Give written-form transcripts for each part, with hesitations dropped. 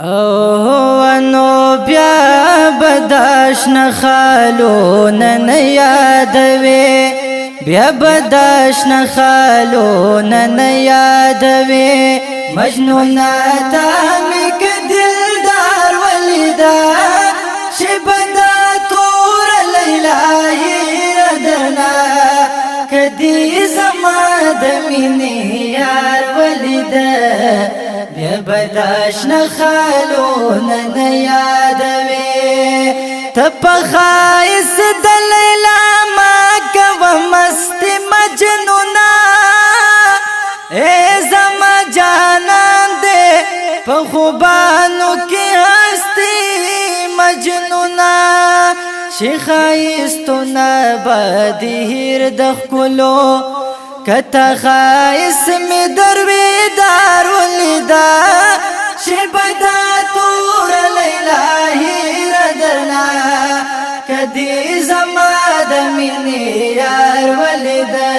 او نو بیا بداشن خالون نه یادوي بیا بداشن خالون نه یادوي مجنون تا مک دلدار ولیدا شبدا تور لیلا هیردنا کدی زما د مینې یار ولیدا بیا بداشن خالون نه یادوي تپخایس د لیلا ما کو مست مجنونا اے زما جانان دے پخوبانو کی ہستی مجنونا شخایستونا بدهیر دخکلو کتا خایس می درویدار ولیدا شبدا تور لیلا هیردرنا کدی زما د مینې یار ولیدا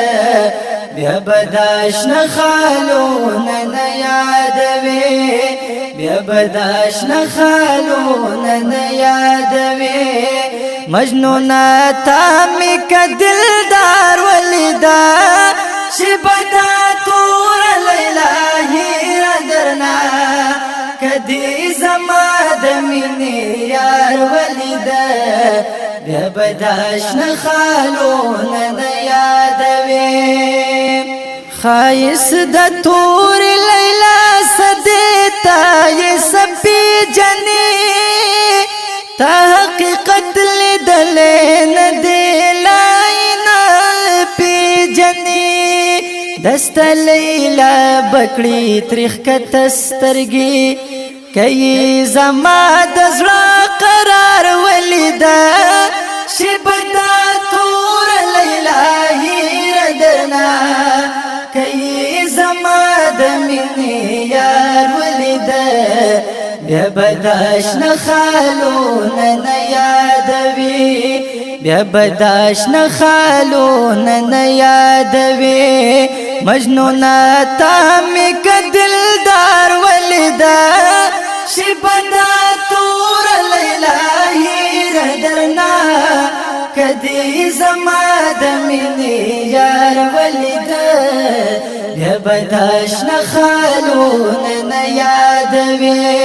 بیا بداشن خالون نه یادوي بیا بداشن خالون نه یادوي مجنون تا مک دلدار ولیدا شبدا تور لیلا هیردرنا کدی زما د مینې یار ولیدا بیا بداشن خالون نه یادوي خایس د تور لیلا صدیتا یہ سپی جنی تا حقیقت لیدلین دیلائنا پی جنی دست لیلا بکڑی تریخ کتسترگی کئی زما دزرا قرار ولیدا شبدا تور لیلا هیردرنا کئی زما د مینې یار ولیدا بیا بداشن خالون نه یادوي بیا بداشن خالون نه یادوي مجنون تا مک دلدار ولیدا شبدا تور لیلا هیردرنا کدی زما د مینې یار ولیدا بیا بداشن خالون نه یادوي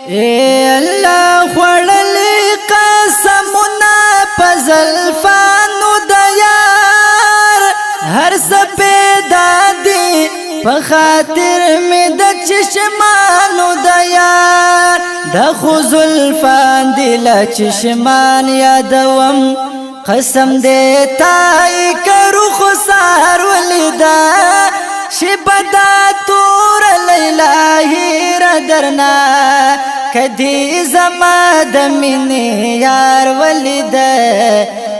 اے الله خړلې قسمونه پزلفانو د یار هر سپیدا دی په خاطر مې د چشمانو د یار د خزلفان دی ل چشمان یادوم قسم دې تای کرو خسار ولیدا شبدا تور لیلا هیردرنا کدی زما د مینې یار ولیدا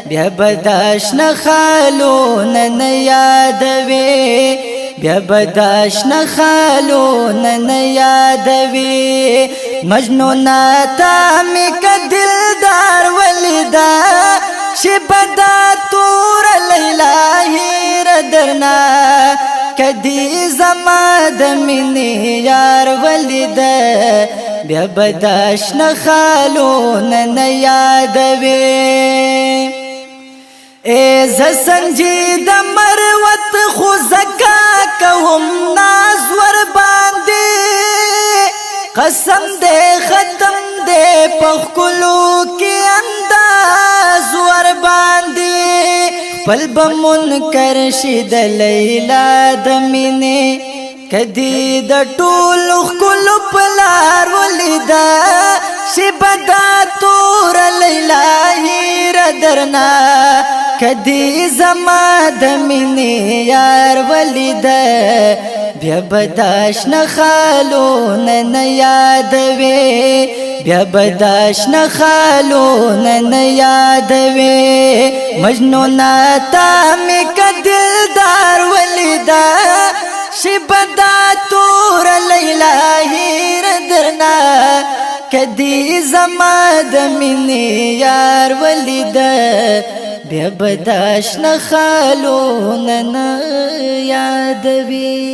بیا بداشن خالون نه یادوي بیا بداشن خالون نه یادوي مجنون تا مک دلدار ولیدا شبدا تور لیلا هیردرنا کدی زما د مینې یار ولیدا بیا بداشن خالون نه یادوي اے ز سنجید مروت خو زکا کوم ناز ور باندې قسم دې ختم دې پخکلو کې انداز ور باندې خپل بمنکر شي د لیلا د مینې کدی د ټول خپل پلار ولیدا شبدا تور لیلا هیردرنا کدی زما د مینې یار ولیدا بیا بداشن خالون نه یادوي بیا بداشن خالون نه یادوي مجنون تا مک دلدار ولیدا شبدا تور لیلا هیردرنا کدی زما د مینې یار ولیدا بیا بداشن خالون نه یادوي